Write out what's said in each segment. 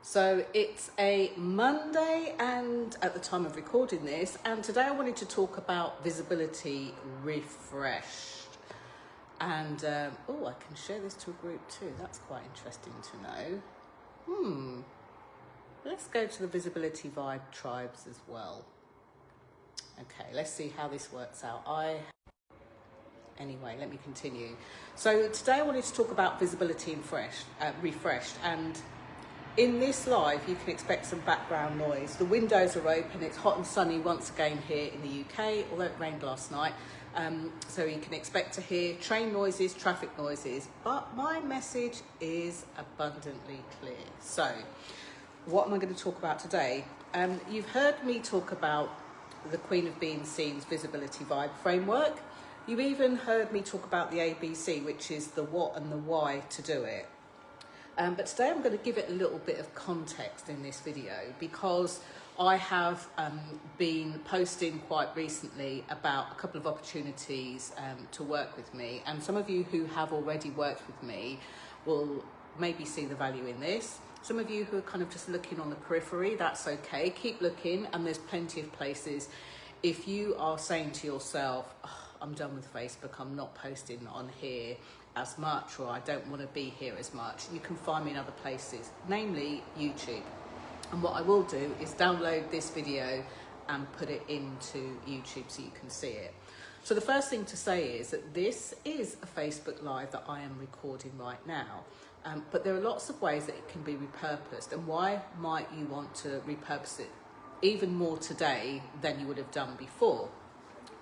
So it's a Monday and at the time of recording this, and today I wanted to talk about visibility refreshed. And oh, I can share this to a group too. That's quite interesting to know. Let's go to the visibility vibe tribes as well. Okay, let's see how this works out. Anyway, let me continue. So today I wanted to talk about visibility refreshed, and in this live you can expect some background noise. The windows are open, it's hot and sunny once again here in the UK, although it rained last night. So you can expect to hear train noises, traffic noises, but my message is abundantly clear. So what am I going to talk about today? You've heard me talk about the Queen of Being Seen's visibility vibe framework. You've even heard me talk about the ABC, which is the what and the why to do it. But today I'm going to give it a little bit of context in this video, because I have been posting quite recently about a couple of opportunities to work with me, and some of you who have already worked with me will maybe see the value in this. Some of you who are kind of just looking on the periphery, that's okay, keep looking, and there's plenty of places. If you are saying to yourself, oh, I'm done with Facebook, I'm not posting on here as much, or I don't want to be here as much, you can find me in other places, namely YouTube. And what I will do is download this video and put it into YouTube so you can see it. So the first thing to say is that this is a Facebook Live that I am recording right now. But there are lots of ways that it can be repurposed. And why might you want to repurpose it even more today than you would have done before?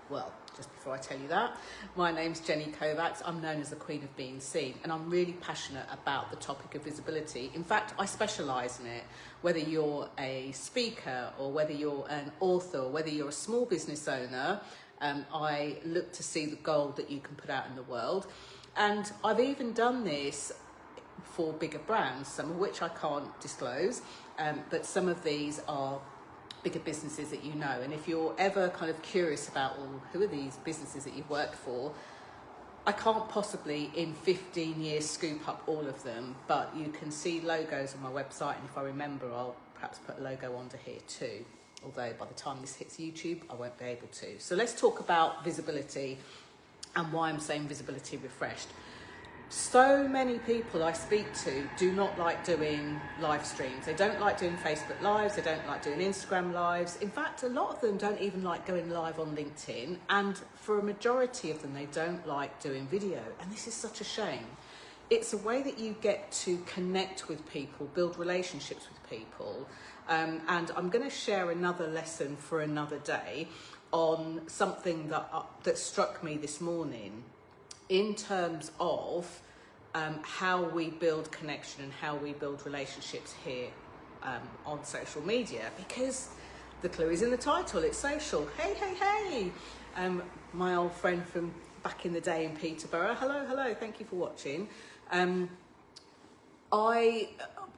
Well, just before I tell you that, my name's Jenny Kovacs. I'm known as the Queen of Being Seen, and I'm really passionate about the topic of visibility. In fact, I specialise in it. Whether you're a speaker, or whether you're an author, or whether you're a small business owner, I look to see the gold that you can put out in the world. And I've even done this for bigger brands, some of which I can't disclose, but some of these are bigger businesses that you know. And if you're ever kind of curious about, well, who are these businesses that you've worked for, I can't possibly in 15 years scoop up all of them, but you can see logos on my website, and if I remember, I'll perhaps put a logo onto here too, although by the time this hits YouTube I won't be able to. So let's talk about visibility and why I'm saying visibility refreshed. So many people I speak to do not like doing live streams. They don't like doing Facebook Lives, they don't like doing Instagram Lives. In fact, a lot of them don't even like going live on LinkedIn, and for a majority of them, they don't like doing video. And this is such a shame. It's a way that you get to connect with people, build relationships with people. And I'm going to share another lesson for another day on something that struck me this morning, in terms of how we build connection and how we build relationships here on social media, because the clue is in the title, it's social. Hey, hey, hey! My old friend from back in the day in Peterborough, hello, thank you for watching.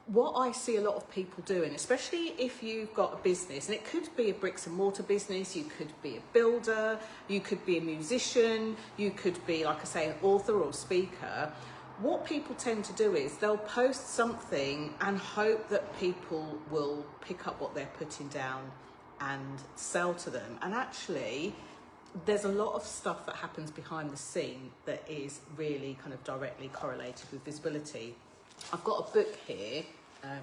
What I see a lot of people doing, especially if you've got a business, and it could be a bricks and mortar business, you could be a builder, you could be a musician, you could be, like I say, an author or speaker. What people tend to do is they'll post something and hope that people will pick up what they're putting down and sell to them. And actually, there's a lot of stuff that happens behind the scene that is really kind of directly correlated with visibility. I've got a book here, I'll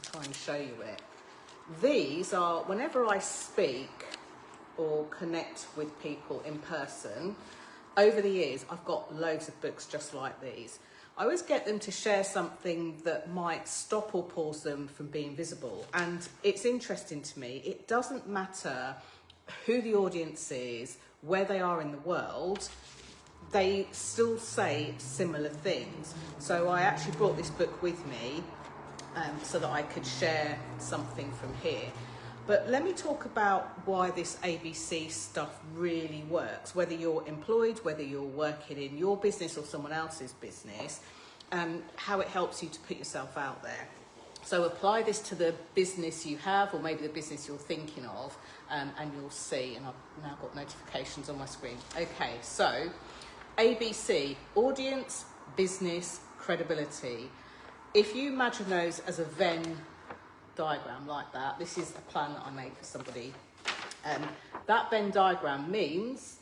try and show you it. These are, whenever I speak or connect with people in person, over the years, I've got loads of books just like these. I always get them to share something that might stop or pause them from being visible. And it's interesting to me, it doesn't matter who the audience is, where they are in the world, they still say similar things. So I actually brought this book with me so that I could share something from here. But let me talk about why this ABC stuff really works, whether you're employed, whether you're working in your business or someone else's business, how it helps you to put yourself out there. So apply this to the business you have, or maybe the business you're thinking of, and you'll see, and I've now got notifications on my screen. Okay, so ABC, audience, business, credibility. If you imagine those as a Venn diagram like that. This is a plan that I made for somebody. That Venn diagram means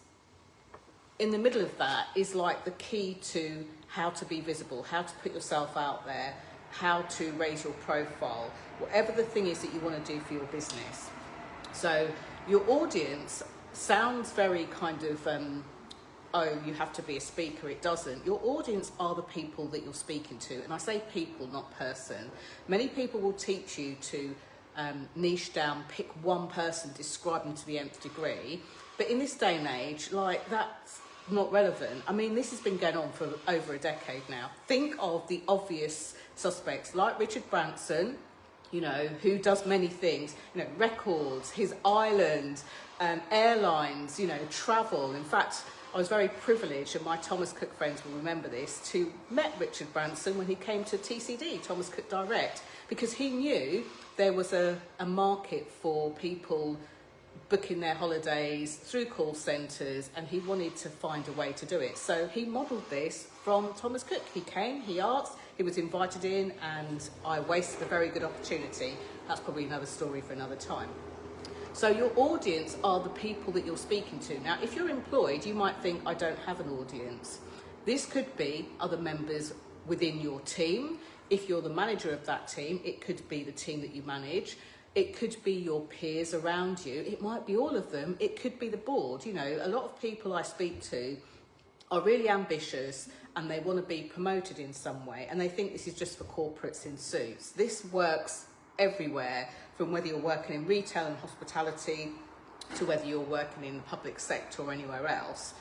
in the middle of that is like the key to how to be visible, how to put yourself out there, how to raise your profile, whatever the thing is that you want to do for your business. So your audience sounds very kind of, oh, you have to be a speaker. It doesn't. Your audience are the people that you're speaking to. And I say people, not person. Many people will teach you to niche down, pick one person, describe them to the nth degree. But in this day and age, like, that's not relevant. I mean, this has been going on for over a decade now. Think of the obvious suspects like Richard Branson, you know, who does many things, you know, records, his island, airlines, you know, travel. In fact, I was very privileged, and my Thomas Cook friends will remember this, to met Richard Branson when he came to TCD, Thomas Cook Direct, because he knew there was a market for people booking their holidays through call centres, and he wanted to find a way to do it. So he modelled this from Thomas Cook. He came, he asked, he was invited in, and I wasted a very good opportunity. That's probably another story for another time. So your audience are the people that you're speaking to. Now, if you're employed, you might think, I don't have an audience. This could be other members within your team. If you're the manager of that team, it could be the team that you manage. It could be your peers around you. It might be all of them. It could be the board. You know, a lot of people I speak to are really ambitious and they want to be promoted in some way. And they think this is just for corporates in suits. This works everywhere, from whether you're working in retail and hospitality to whether you're working in the public sector or anywhere else.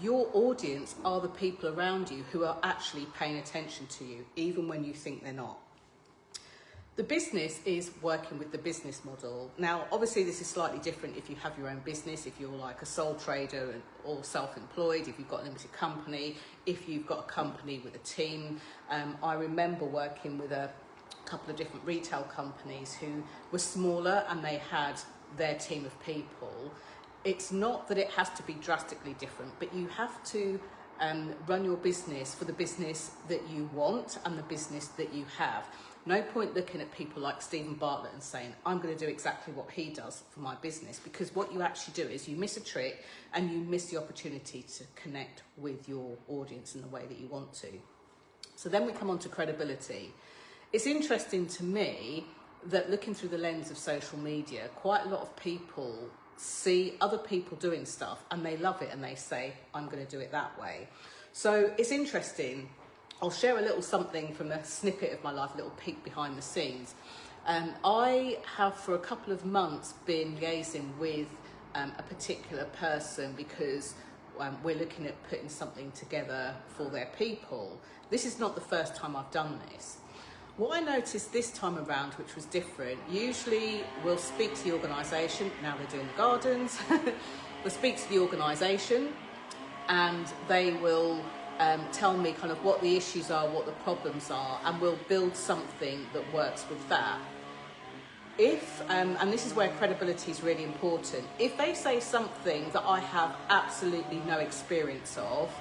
Your audience are the people around you who are actually paying attention to you, even when you think they're not. The business is working with the business model. Now, obviously, this is slightly different if you have your own business, if you're like a sole trader or self-employed, if you've got a limited company, if you've got a company with a team. I remember working with a couple of different retail companies who were smaller and they had their team of people. It's not that it has to be drastically different, but you have to run your business for the business that you want and the business that you have. No point looking at people like Stephen Bartlett and saying, I'm going to do exactly what he does for my business, because what you actually do is you miss a trick and you miss the opportunity to connect with your audience in the way that you want to. So then we come on to credibility. It's interesting to me that looking through the lens of social media, quite a lot of people see other people doing stuff and they love it and they say, I'm going to do it that way. So it's interesting. I'll share a little something from a snippet of my life, a little peek behind the scenes. I have for a couple of months been liaising with a particular person because we're looking at putting something together for their people. This is not the first time I've done this. What I noticed this time around, which was different, usually we'll speak to the organisation, now they're doing the gardens, we'll speak to the organisation and they will tell me kind of what the issues are, what the problems are, and we'll build something that works with that. If, and this is where credibility is really important, if they say something that I have absolutely no experience of,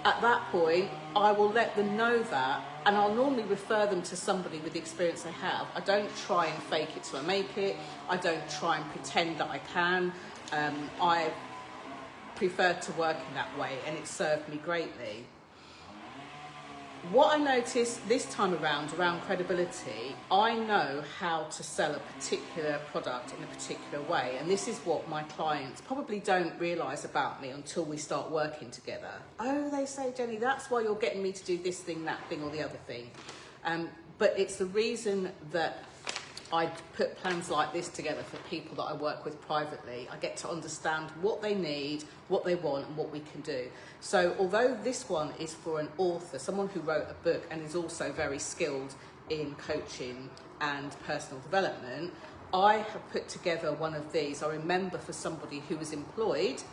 at that point, I will let them know that, and I'll normally refer them to somebody with the experience they have. I don't try and fake it till I make it. I don't try and pretend that I can. I prefer to work in that way, and it served me greatly. What I noticed this time around credibility, I know how to sell a particular product in a particular way. And this is what my clients probably don't realise about me until we start working together. Oh, they say, Jenny, that's why you're getting me to do this thing, that thing, or the other thing. But it's the reason that I put plans like this together for people that I work with privately. I get to understand what they need, what they want, and what we can do. So although this one is for an author, someone who wrote a book and is also very skilled in coaching and personal development, I have put together one of these. I remember for somebody who was employed,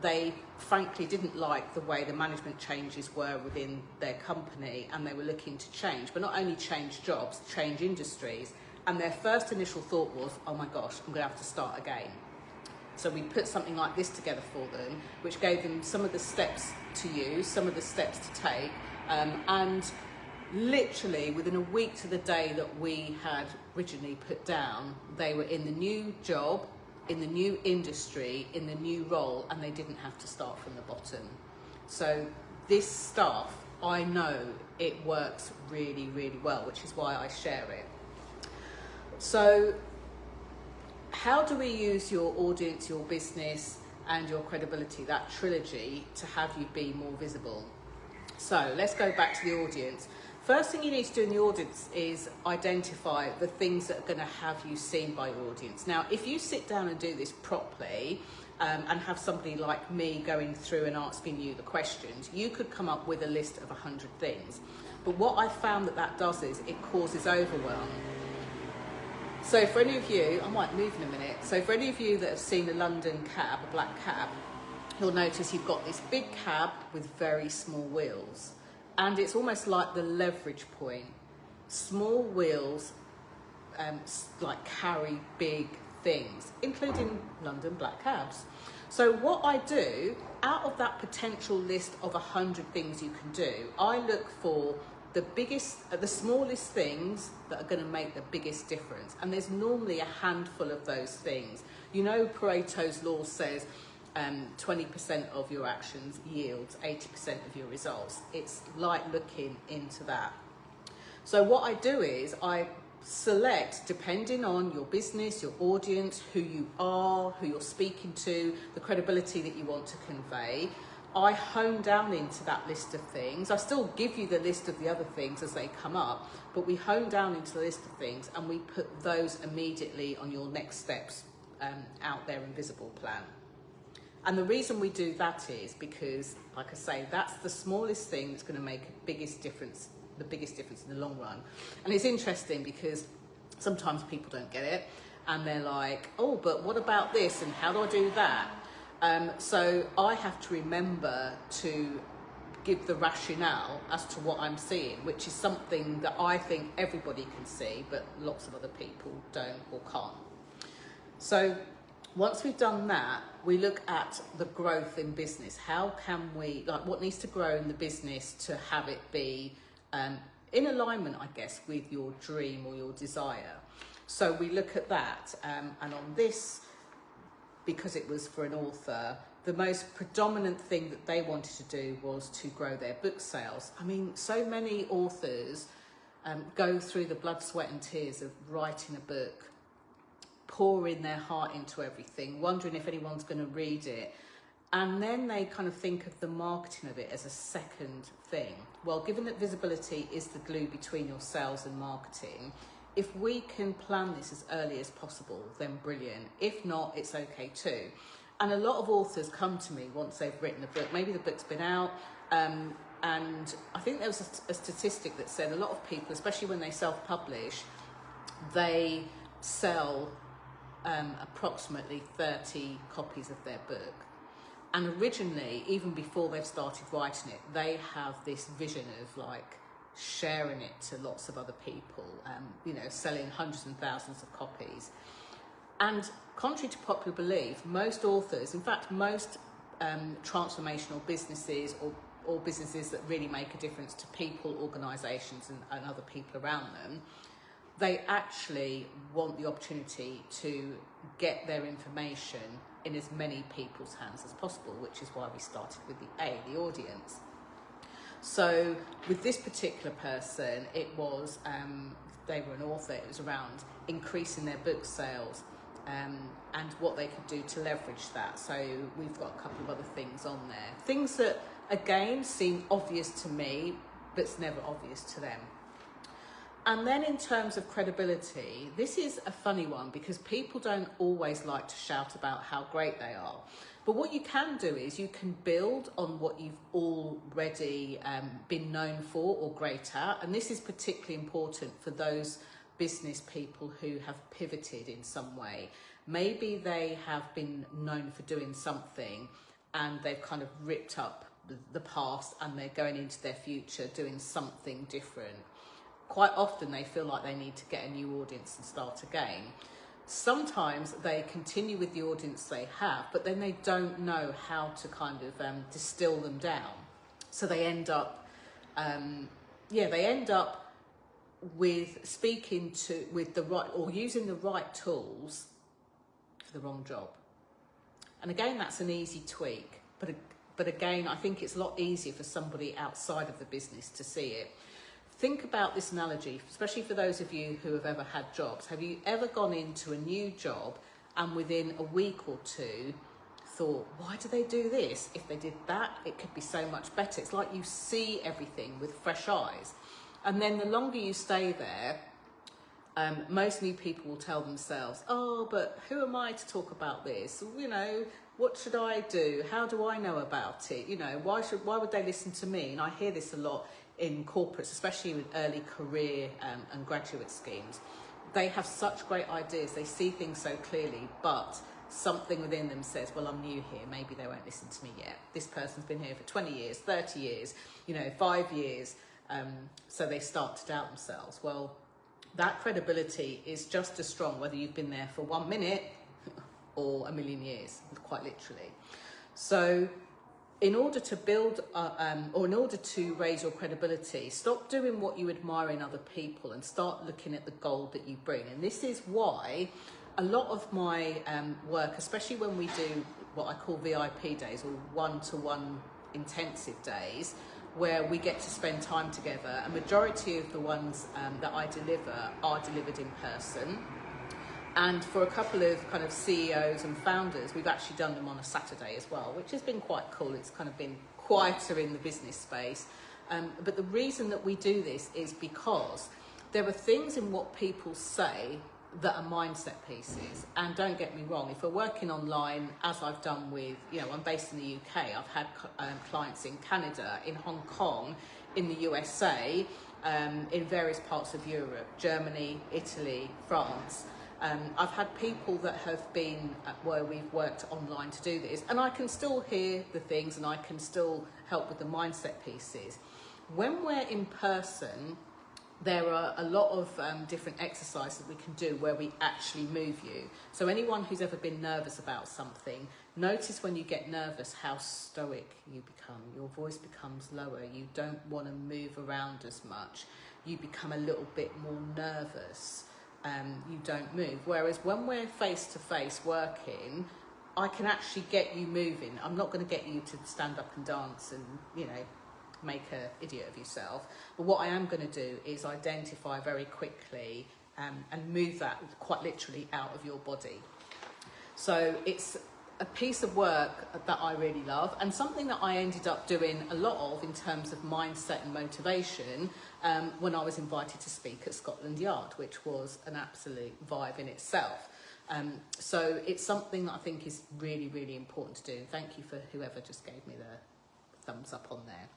they frankly didn't like the way the management changes were within their company, and they were looking to change, but not only change jobs, change industries. And their first initial thought was, oh my gosh, I'm going to have to start again. So we put something like this together for them, which gave them some of the steps to use, some of the steps to take. And literally within a week to the day that we had originally put down, they were in the new job, in the new industry, in the new role, and they didn't have to start from the bottom. So this stuff, I know it works really, really well, which is why I share it. So how do we use your audience, your business, and your credibility, that trilogy, to have you be more visible? So let's go back to the audience. First thing you need to do in the audience is identify the things that are going to have you seen by your audience. Now, if you sit down and do this properly, and have somebody like me going through and asking you the questions, you could come up with a list of 100 things. But what I found that does is it causes overwhelm. So for any of you, I might move in a minute. So for any of you that have seen a London cab, a black cab, you'll notice you've got this big cab with very small wheels. And it's almost like the leverage point. Small wheels like carry big things, including London black cabs. So what I do, out of that potential list of 100 things you can do, I look for the biggest, the smallest things that are going to make the biggest difference. And there's normally a handful of those things. You know, Pareto's law says 20% of your actions yields 80% of your results. It's like looking into that. So what I do is I select, depending on your business, your audience, who you are, who you're speaking to, the credibility that you want to convey, I hone down into that list of things. I still give you the list of the other things as they come up, but we hone down into the list of things and we put those immediately on your next steps out there invisible plan. And the reason we do that is because, like I say, that's the smallest thing that's going to make the biggest difference in the long run. And it's interesting because sometimes people don't get it and they're like, oh, but what about this and how do I do that? So I have to remember to give the rationale as to what I'm seeing, which is something that I think everybody can see, but lots of other people don't or can't. So once we've done that, we look at the growth in business. How can we, like, what needs to grow in the business to have it be in alignment, I guess, with your dream or your desire? So we look at that, and on this, because it was for an author, the most predominant thing that they wanted to do was to grow their book sales. I mean, so many authors go through the blood, sweat and tears of writing a book, pouring their heart into everything, wondering if anyone's going to read it. And then they kind of think of the marketing of it as a second thing. Well, given that visibility is the glue between your sales and marketing, if we can plan this as early as possible, then brilliant. If not, it's okay too. And a lot of authors come to me once they've written a book. Maybe the book's been out, and I think there was a statistic that said a lot of people, especially when they self-publish, they sell approximately 30 copies of their book. And originally, even before they've started writing it, they have this vision of like sharing it to lots of other people, you know, selling hundreds and thousands of copies. And contrary to popular belief, most authors, in fact, most transformational businesses or businesses that really make a difference to people, organisations and other people around them, they actually want the opportunity to get their information in as many people's hands as possible, which is why we started with the audience. So with this particular person, it was, they were an author, it was around increasing their book sales and what they could do to leverage that. So we've got a couple of other things on there. Things that, again, seem obvious to me, but it's never obvious to them. And then in terms of credibility, this is a funny one because people don't always like to shout about how great they are. But what you can do is you can build on what you've already been known for or great at. And this is particularly important for those business people who have pivoted in some way. Maybe they have been known for doing something and they've kind of ripped up the past and they're going into their future doing something different. Quite often they feel like they need to get a new audience and start again. Sometimes they continue with the audience they have, but then they don't know how to kind of distill them down. So they end up yeah, they end up with speaking to, with the right, or using the right tools for the wrong job. And again, that's an easy tweak, but again, I think it's a lot easier for somebody outside of the business to see it. Think about this analogy, especially for those of you who have ever had jobs. Have you ever gone into a new job and within a week or two thought, why do they do this? If they did that, it could be so much better. It's like you see everything with fresh eyes. And then the longer you stay there, most new people will tell themselves, oh, but who am I to talk about this? You know, what should I do? How do I know about it? You know, why would they listen to me? And I hear this a lot in corporates, especially with early career and graduate schemes. They have such great ideas. They see things so clearly, but something within them says, well, I'm new here. Maybe they won't listen to me yet. This person's been here for 20 years, 30 years, 5 years. So they start to doubt themselves. Well, that credibility is just as strong whether you've been there for 1 minute or a million years, quite literally. So in order to build or in order to raise your credibility, stop doing what you admire in other people and start looking at the gold that you bring. And this is why a lot of my work, especially when we do what I call VIP days or one-to-one intensive days, where we get to spend time together, a majority of the ones that I deliver are delivered in person. And for a couple of kind of CEOs and founders, we've actually done them on a Saturday as well, which has been quite cool. It's kind of been quieter in the business space. But the reason that we do this is because there are things in what people say that are mindset pieces. And don't get me wrong, if we're working online, as I've done with, I'm based in the UK, I've had clients in Canada, in Hong Kong, in the USA, in various parts of Europe, Germany, Italy, France. I've had people that have been where we've worked online to do this, and I can still hear the things and I can still help with the mindset pieces. When we're in person, there are a lot of different exercises that we can do where we actually move you. So anyone who's ever been nervous about something, notice when you get nervous how stoic you become. Your voice becomes lower. You don't want to move around as much. You become a little bit more nervous. You don't move. Whereas when we're face-to-face working, I can actually get you moving. I'm not going to get you to stand up and dance and, make an idiot of yourself. But what I am going to do is identify very quickly and move that quite literally out of your body. So it's a piece of work that I really love, and something that I ended up doing a lot of in terms of mindset and motivation when I was invited to speak at Scotland Yard, which was an absolute vibe in itself. So it's something that I think is really, really important to do. Thank you for whoever just gave me the thumbs up on there.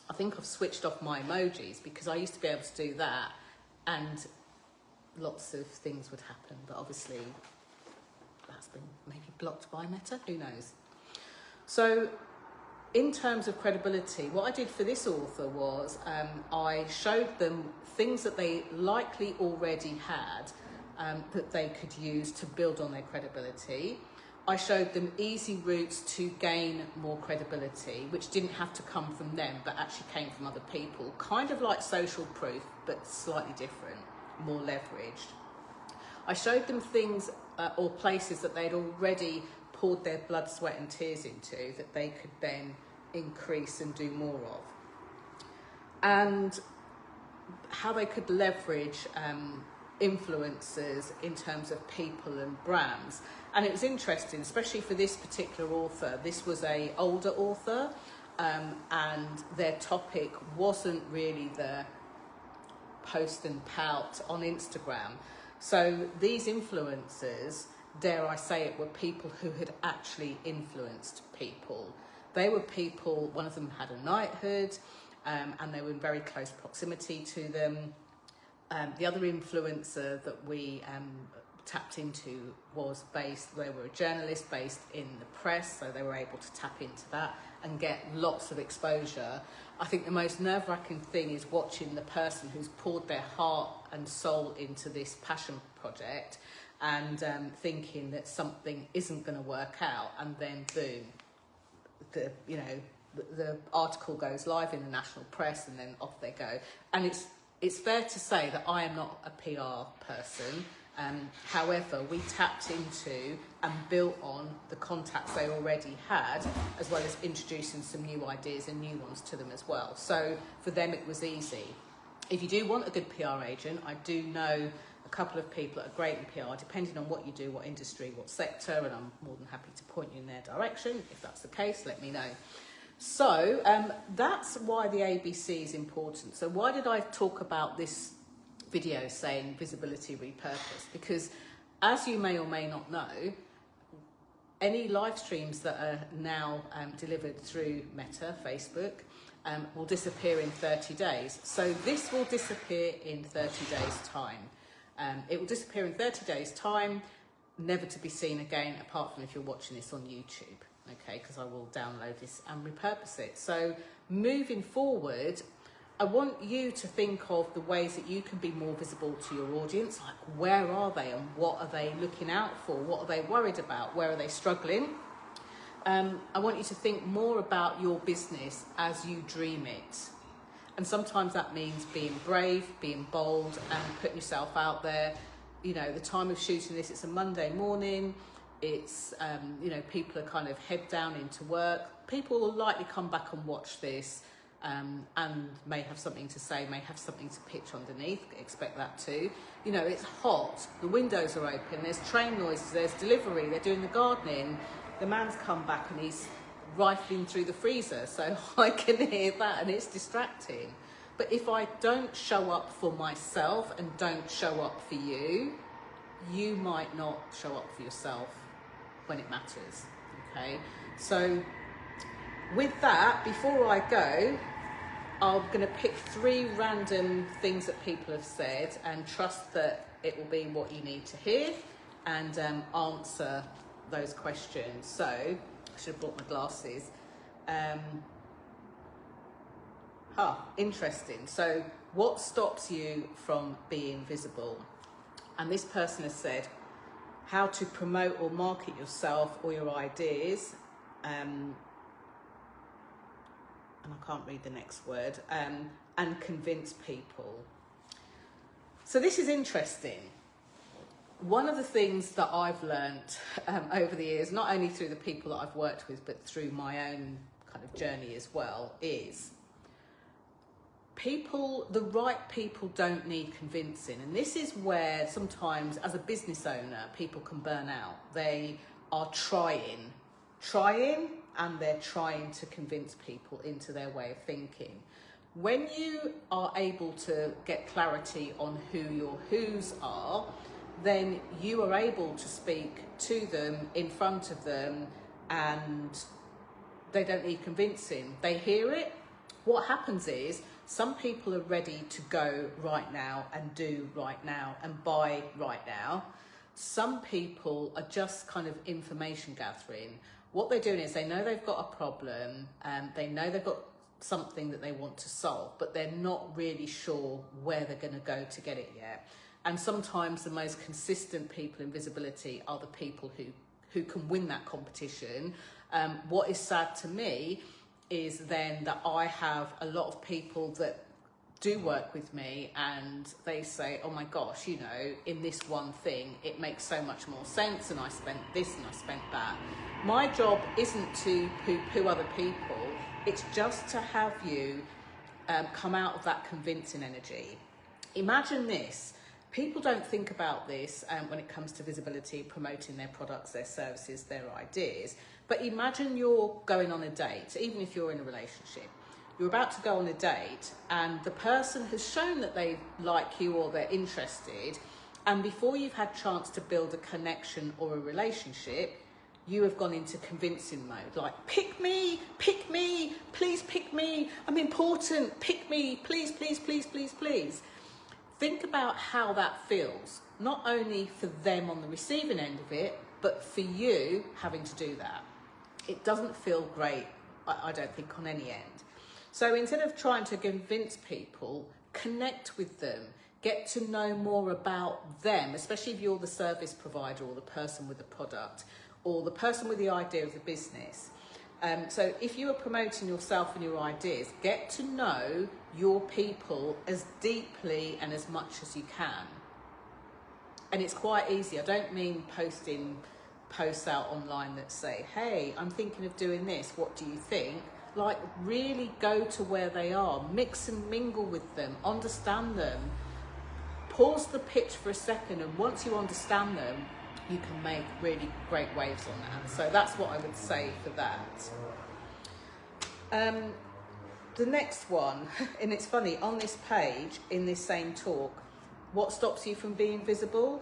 I think I've switched off my emojis because I used to be able to do that and lots of things would happen, but obviously that's been maybe blocked by Meta, who knows. So in terms of credibility, what I did for this author was I showed them things that they likely already had that they could use to build on their credibility. I showed them easy routes to gain more credibility, which didn't have to come from them, but actually came from other people. Kind of like social proof, but slightly different, more leveraged. I showed them things or places that they'd already poured their blood, sweat and tears into that they could then increase and do more of. And how they could leverage influencers in terms of people and brands. And it was interesting, especially for this particular author. This was an older author, and their topic wasn't really the post and pout on Instagram. So these influencers, dare I say it, were people who had actually influenced people. They were people, one of them had a knighthood, and they were in very close proximity to them. The other influencer that we tapped into they were a journalist based in the press, so they were able to tap into that and get lots of exposure. I think the most nerve-wracking thing is watching the person who's poured their heart and soul into this passion project and thinking that something isn't going to work out, and then boom, the article goes live in the national press and then off they go. And it's fair to say that I am not a PR person. However, we tapped into and built on the contacts they already had, as well as introducing some new ideas and new ones to them as well. So for them, it was easy. If you do want a good PR agent, I do know a couple of people that are great in PR, depending on what you do, what industry, what sector, and I'm more than happy to point you in their direction. If that's the case, let me know. So that's why the ABC is important. So why did I talk about this video saying visibility repurposed? Because as you may or may not know, any live streams that are now delivered through Meta, Facebook, will disappear in 30 days. So this will disappear in 30 days' time. It will disappear in 30 days' time, never to be seen again, apart from if you're watching this on YouTube, okay, because I will download this and repurpose it. So moving forward, I want you to think of the ways that you can be more visible to your audience, like where are they and what are they looking out for? What are they worried about? Where are they struggling? I want you to think more about your business as you dream it. And sometimes that means being brave, being bold, and putting yourself out there. You know, the time of shooting this, it's a Monday morning. It's, you know, people are kind of head down into work. People will likely come back and watch this and may have something to say, may have something to pitch underneath. Expect that too. You know, it's hot. The windows are open. There's train noises. There's delivery. They're doing the gardening. The man's come back and he's rifling through the freezer, so I can hear that and it's distracting. But if I don't show up for myself and don't show up for you, you might not show up for yourself when it matters, okay? So with that, before I go, I'm going to pick 3 random things that people have said and trust that it will be what you need to hear and answer those questions. So I should have brought my glasses. Interesting. So what stops you from being visible? And this person has said how to promote or market yourself or your ideas. And I can't read the next word. And convince people. So this is interesting. One of the things that I've learnt over the years, not only through the people that I've worked with, but through my own kind of journey as well, is the right people don't need convincing. And this is where sometimes as a business owner, people can burn out. They are trying, and they're trying to convince people into their way of thinking. When you are able to get clarity on who your who's are, then you are able to speak to them, in front of them, and they don't need convincing. They hear it. What happens is some people are ready to go right now and do right now and buy right now. Some people are just kind of information gathering. What they're doing is they know they've got a problem and they know they've got something that they want to solve, but they're not really sure where they're going to go to get it yet. And sometimes the most consistent people in visibility are the people who can win that competition. What is sad to me is then that I have a lot of people that do work with me and they say, oh my gosh, you know, in this one thing, it makes so much more sense and I spent this and I spent that. My job isn't to poo-poo other people, it's just to have you come out of that convincing energy. Imagine this. People don't think about this when it comes to visibility, promoting their products, their services, their ideas. But imagine you're going on a date, even if you're in a relationship. You're about to go on a date and the person has shown that they like you or they're interested. And before you've had a chance to build a connection or a relationship, you have gone into convincing mode. Like, pick me, please pick me. I'm important, pick me, please, please, please, please, please. Think about how that feels, not only for them on the receiving end of it, but for you having to do that. It doesn't feel great, I don't think, on any end. So instead of trying to convince people, connect with them, get to know more about them, especially if you're the service provider or the person with the product or the person with the idea of the business. So if you are promoting yourself and your ideas, get to know your people as deeply and as much as you can. And it's quite easy. I don't mean posting posts out online that say, hey, I'm thinking of doing this, what do you think? Like, really go to where they are, mix and mingle with them, understand them, pause the pitch for a second, and once you understand them, you can make really great waves on that. So that's what I would say for that. The next one, and it's funny, on this page, in this same talk, what stops you from being visible?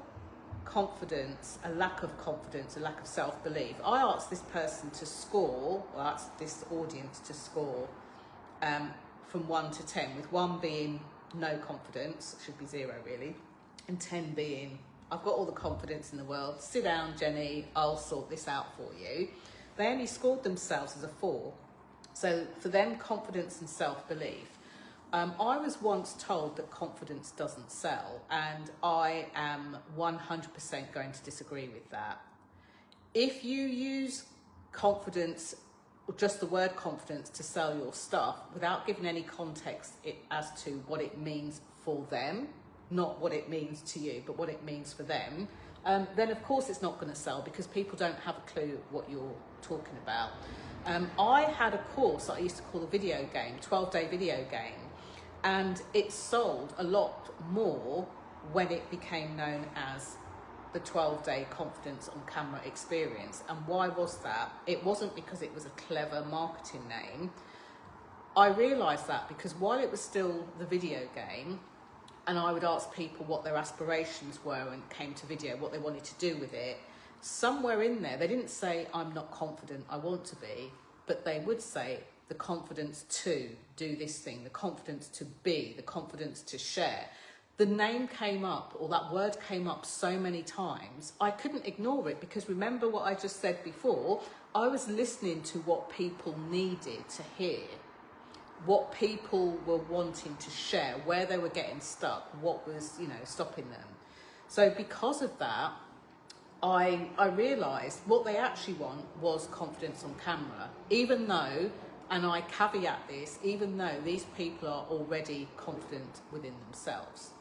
Confidence, a lack of confidence, a lack of self-belief. I asked this person to score, or I asked this audience to score from 1 to 10, with 1 being no confidence, should be 0 really, and 10 being, I've got all the confidence in the world, sit down Jenny, I'll sort this out for you. They only scored themselves as a 4. So for them, confidence and self-belief. I was once told that confidence doesn't sell, and I am 100% going to disagree with that. If you use confidence, or just the word confidence, to sell your stuff without giving any context as to what it means for them, not what it means to you, but what it means for them, then of course it's not going to sell, because people don't have a clue what you're talking about. I had a course that I used to call a video game, 12-day video game. And it sold a lot more when it became known as the 12-day confidence on camera experience. And why was that? It wasn't because it was a clever marketing name. I realised that because while it was still the video game, and I would ask people what their aspirations were when it came to video, what they wanted to do with it, somewhere in there, they didn't say, I'm not confident, I want to be, but they would say, the confidence to do this thing, the confidence to be, the confidence to share. The name came up, or that word came up so many times, I couldn't ignore it, because remember what I just said before, I was listening to what people needed to hear, what people were wanting to share, where they were getting stuck, what was, stopping them. So because of that, I realised what they actually want was confidence on camera, even though, and I caveat this, even though these people are already confident within themselves.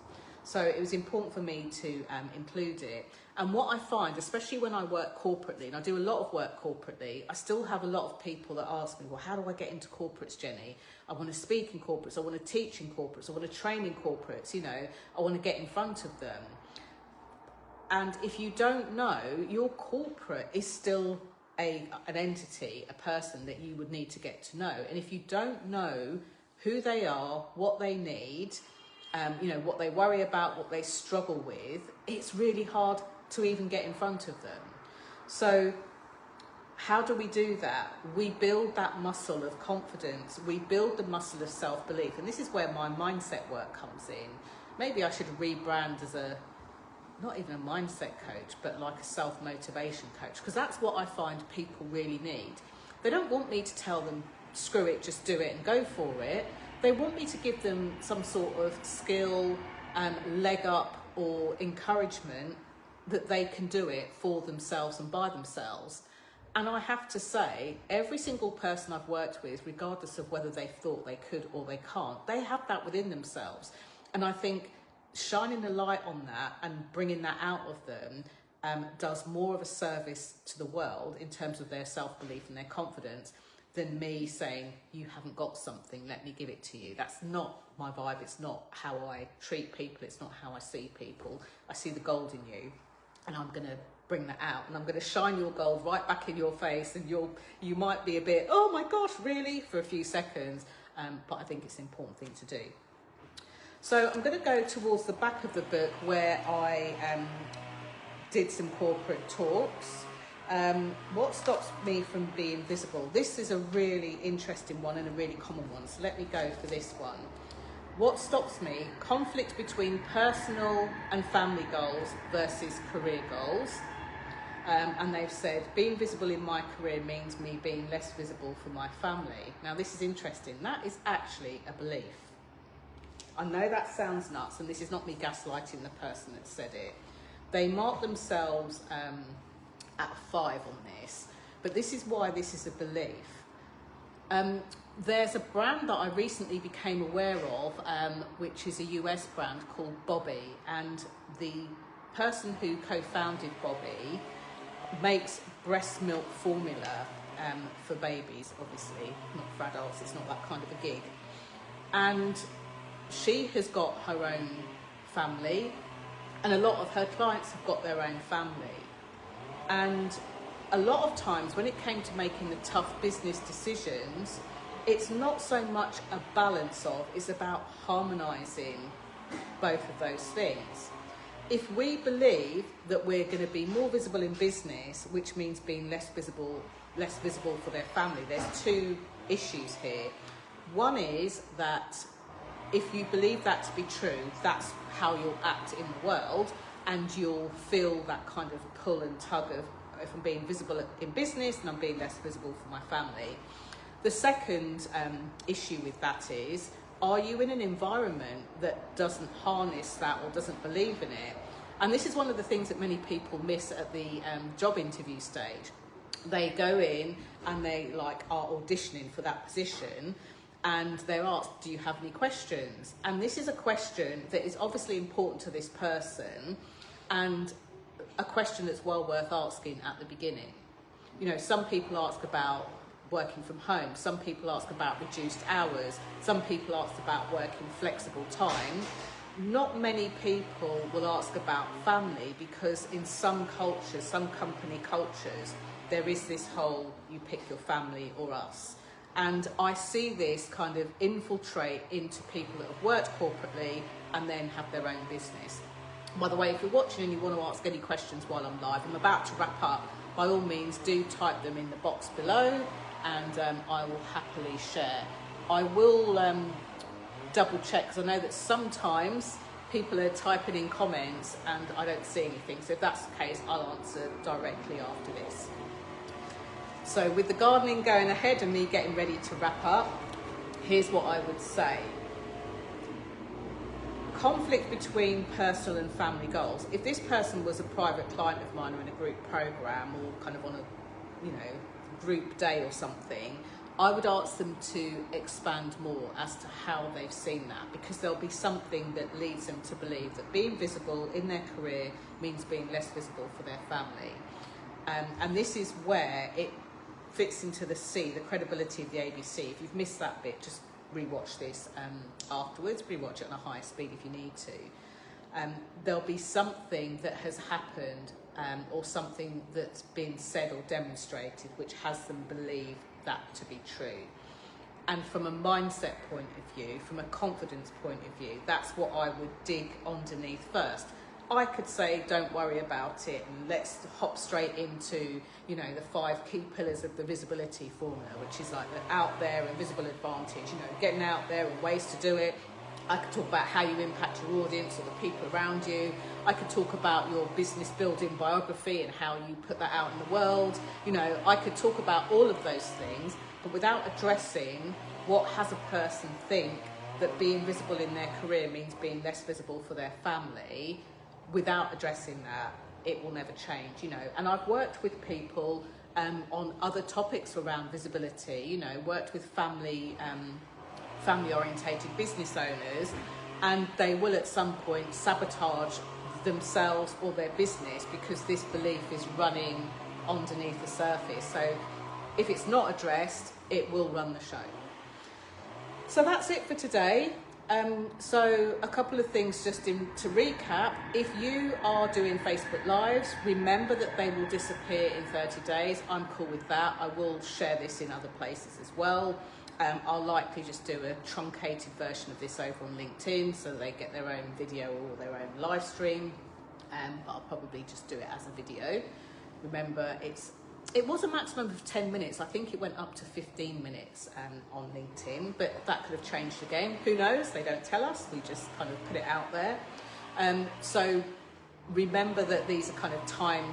So it was important for me to include it. And what I find, especially when I work corporately, and I do a lot of work corporately, I still have a lot of people that ask me, well, how do I get into corporates, Jenny? I want to speak in corporates, I want to teach in corporates, I want to train in corporates, I want to get in front of them. And if you don't know, your corporate is still an entity, a person that you would need to get to know. And if you don't know who they are, what they need, what they worry about, what they struggle with, it's really hard to even get in front of them. So how do we do that? We build that muscle of confidence. We build the muscle of self-belief. And this is where my mindset work comes in. Maybe I should rebrand as not even a mindset coach, but like a self-motivation coach, because that's what I find people really need. They don't want me to tell them, screw it, just do it and go for it. They want me to give them some sort of skill, leg up or encouragement that they can do it for themselves and by themselves. And I have to say, every single person I've worked with, regardless of whether they thought they could or they can't, they have that within themselves. And I think shining a light on that and bringing that out of them does more of a service to the world in terms of their self-belief and their confidence than me saying, you haven't got something, let me give it to you. That's not my vibe. It's not how I treat people. It's not how I see people. I see the gold in you, and I'm going to bring that out, and I'm going to shine your gold right back in your face, and you might be a bit, oh my gosh, really, for a few seconds, but I think it's an important thing to do. So I'm going to go towards the back of the book where I did some corporate talks. What stops me from being visible? This is a really interesting one and a really common one, so let me go for this one. What stops me? Conflict between personal and family goals versus career goals. And they've said, being visible in my career means me being less visible for my family. Now this is interesting. That is actually a belief. I know that sounds nuts, and this is not me gaslighting the person that said it. They mark themselves at a 5 on this, but this is why this is a belief. There's a brand that I recently became aware of, which is a US brand called Bobby, and the person who co-founded Bobby makes breast milk formula for babies, obviously, not for adults, it's not that kind of a gig. And she has got her own family, and a lot of her clients have got their own family. And a lot of times when it came to making the tough business decisions, it's not so much a balance of, it's about harmonising both of those things. If we believe that we're going to be more visible in business, which means being less visible for their family, there's two issues here. One is that if you believe that to be true, that's how you'll act in the world, and you'll feel that kind of pull and tug of, if I'm being visible in business and I'm being less visible for my family. The second issue with that is, are you in an environment that doesn't harness that or doesn't believe in it? And this is one of the things that many people miss at the job interview stage. They go in and they are auditioning for that position, and they're asked, do you have any questions? And this is a question that is obviously important to this person, and a question that's well worth asking at the beginning. You know, some people ask about working from home, some people ask about reduced hours, some people ask about working flexible time. Not many people will ask about family, because in some cultures, some company cultures, there is this whole, you pick your family or us. And I see this kind of infiltrate into people that have worked corporately and then have their own business. By the way, if you're watching and you want to ask any questions while I'm live, I'm about to wrap up. By all means, do type them in the box below, and I will happily share. I will double check, because I know that sometimes people are typing in comments and I don't see anything. So if that's the case, I'll answer directly after this. So with the gardening going ahead and me getting ready to wrap up, here's what I would say. Conflict between personal and family goals. If this person was a private client of mine or in a group program or kind of on a group day or something, I would ask them to expand more as to how they've seen that, because there'll be something that leads them to believe that being visible in their career means being less visible for their family. And this is where it fits into the C, the credibility of the ABC. If you've missed that bit, just rewatch this afterwards, rewatch it on a high speed if you need to. There'll be something that has happened or something that's been said or demonstrated which has them believe that to be true. And from a mindset point of view, from a confidence point of view, that's what I would dig underneath first. I could say, don't worry about it, and let's hop straight into, the 5 key pillars of the visibility formula, which is like the out there and visible advantage, getting out there and ways to do it. I could talk about how you impact your audience or the people around you. I could talk about your business building biography and how you put that out in the world. I could talk about all of those things, but without addressing what has a person think that being visible in their career means being less visible for their family, without addressing that, it will never change, And I've worked with people on other topics around visibility, worked with family orientated business owners, and they will at some point sabotage themselves or their business because this belief is running underneath the surface. So if it's not addressed, it will run the show. So that's it for today. So a couple of things just to recap. If you are doing Facebook Lives, remember that they will disappear in 30 days. I'm cool with that. I will share this in other places as well. I'll likely just do a truncated version of this over on LinkedIn so they get their own video or their own live stream. But I'll probably just do it as a video. Remember, it was a maximum of 10 minutes. I think it went up to 15 minutes on LinkedIn, but that could have changed again. Who knows? They don't tell us. We just kind of put it out there. So remember that these are kind of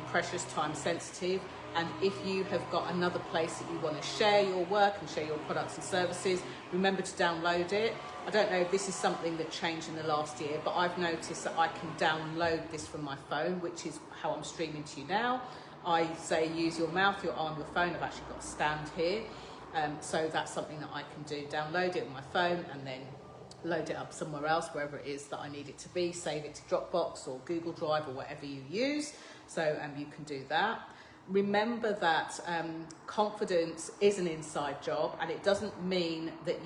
precious, time sensitive. And if you have got another place that you want to share your work and share your products and services, remember to download it. I don't know if this is something that changed in the last year, but I've noticed that I can download this from my phone, which is how I'm streaming to you now. I say use your mouth, your arm, your phone. I've actually got a stand here. So that's something that I can do, download it on my phone and then load it up somewhere else, wherever it is that I need it to be, save it to Dropbox or Google Drive or whatever you use. So you can do that. Remember that confidence is an inside job, and it doesn't mean that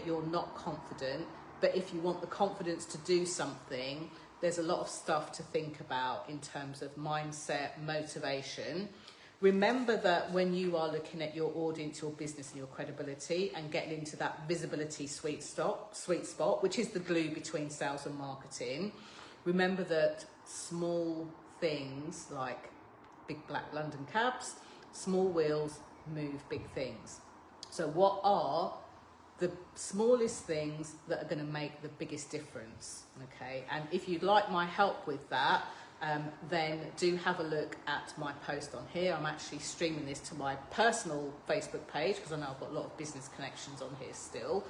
you're not confident, but if you want the confidence to do something, there's a lot of stuff to think about in terms of mindset, motivation. Remember that when you are looking at your audience, your business and your credibility and getting into that visibility sweet spot, which is the glue between sales and marketing, remember that small things like big black London cabs, small wheels move big things. So what are the smallest things that are going to make the biggest difference? Okay, and if you'd like my help with that, then do have a look at my post on here. I'm actually streaming this to my personal Facebook page because I know I've got a lot of business connections on here still.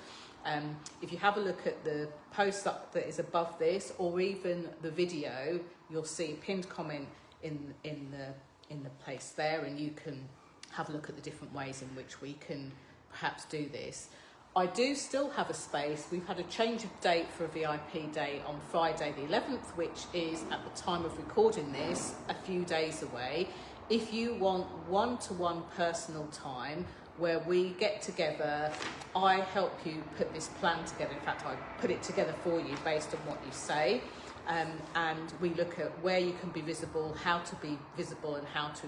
If you have a look at the post that is above this, or even the video, you'll see a pinned comment in the place there, and you can have a look at the different ways in which we can perhaps do this. I do still have a space. We've had a change of date for a VIP day on Friday the 11th, which is, at the time of recording this, a few days away. If you want one-to-one personal time where we get together, I help you put this plan together. In fact, I put it together for you based on what you say. And we look at where you can be visible, how to be visible, and how to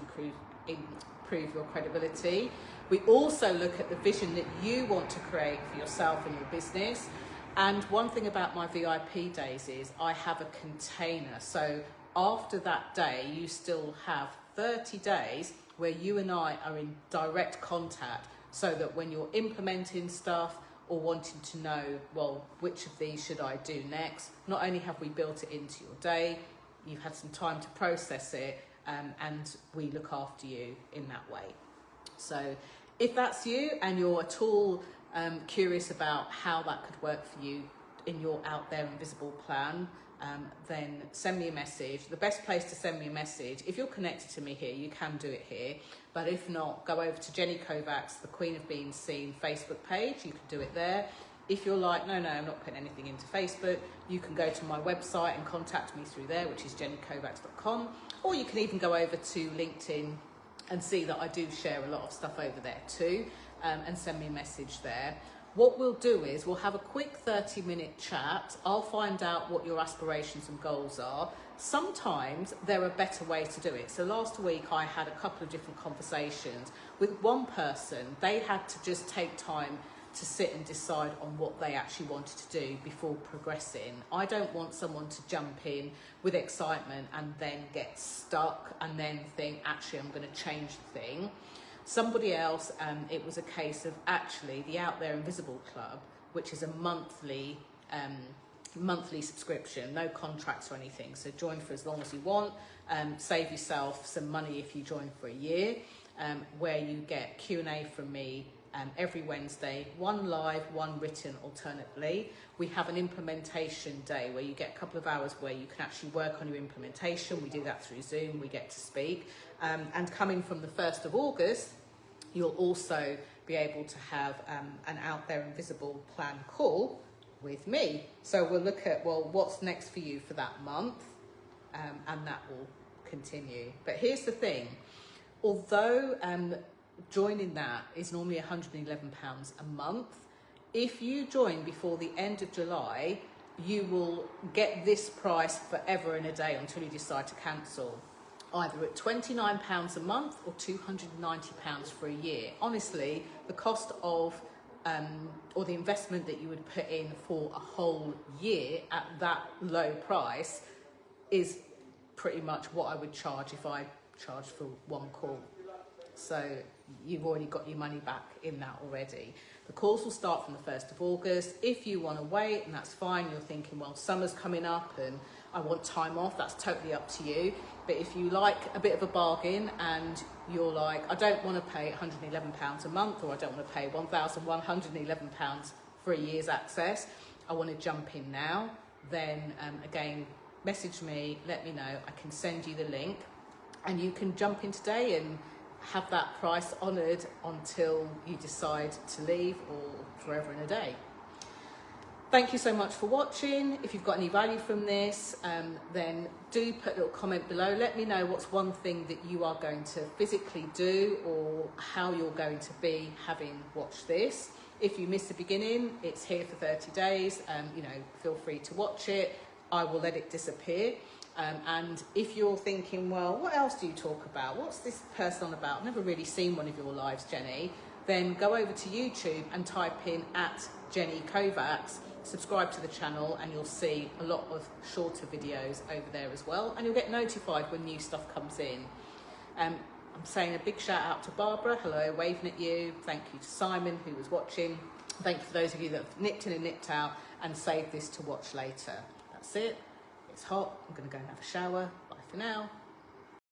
improve your credibility. We also look at the vision that you want to create for yourself and your business. And one thing about my VIP days is I have a container. So after that day, you still have 30 days where you and I are in direct contact, so that when you're implementing stuff or wanting to know, well, which of these should I do next, not only have we built it into your day, you've had some time to process it, and we look after you in that way. So if that's you and you're at all curious about how that could work for you in your out there invisible plan, then send me a message. The best place to send me a message, if you're connected to me here, you can do it here. But if not, go over to Jenny Kovacs, the Queen of Being Seen Facebook page. You can do it there. If you're like, no, I'm not putting anything into Facebook, you can go to my website and contact me through there, which is jennykovacs.com. Or you can even go over to LinkedIn and see that I do share a lot of stuff over there too, and send me a message there. What we'll do is we'll have a quick 30-minute chat. I'll find out what your aspirations and goals are. Sometimes there are better ways to do it. So last week I had a couple of different conversations with one person. They had to just take time to sit and decide on what they actually wanted to do before progressing. I don't want someone to jump in with excitement and then get stuck and then think, actually, I'm going to change the thing. Somebody else, it was a case of actually the Out There Invisible Club, which is a monthly subscription, no contracts or anything. So join for as long as you want, save yourself some money if you join for a year, where you get Q&A from me every Wednesday, one live, one written alternately. We have an implementation day where you get a couple of hours where you can actually work on your implementation. We do that through Zoom, we get to speak. And coming from the 1st of August, you'll also be able to have an Out There Invisible plan call with me. So we'll look at, well, what's next for you for that month, and that will continue. But here's the thing, although joining that is normally £111 a month, if you join before the end of July, you will get this price forever and a day until you decide to cancel, either at £29 a month or £290 for a year. Honestly, the cost of or the investment that you would put in for a whole year at that low price is pretty much what I would charge if I charged for one call. So you've already got your money back in that already. The calls will start from the 1st of August. If you want to wait, and that's fine, you're thinking, well, summer's coming up and I want time off, that's totally up to you. But if you like a bit of a bargain and you're like, I don't want to pay £111 a month, or I don't want to pay £1,111 for a year's access, I want to jump in now, then again, message me, let me know, I can send you the link, and you can jump in today and have that price honoured until you decide to leave or forever and a day. Thank you so much for watching. If you've got any value from this, then do put a little comment below. Let me know what's one thing that you are going to physically do or how you're going to be having watched this. If you missed the beginning, it's here for 30 days. You know, feel free to watch it. I will let it disappear. And if you're thinking, well, what else do you talk about? What's this person on about? I've never really seen one of your lives, Jenny. Then go over to YouTube and type in @JennyKovacs. Subscribe to the channel and you'll see a lot of shorter videos over there as well, and you'll get notified when new stuff comes in. I'm saying a big shout out to Barbara, hello, waving at you. Thank you to Simon who was watching. Thank you for those of you that have nipped in and nipped out and saved this to watch later. That's it, it's hot, I'm gonna go and have a shower. Bye for now.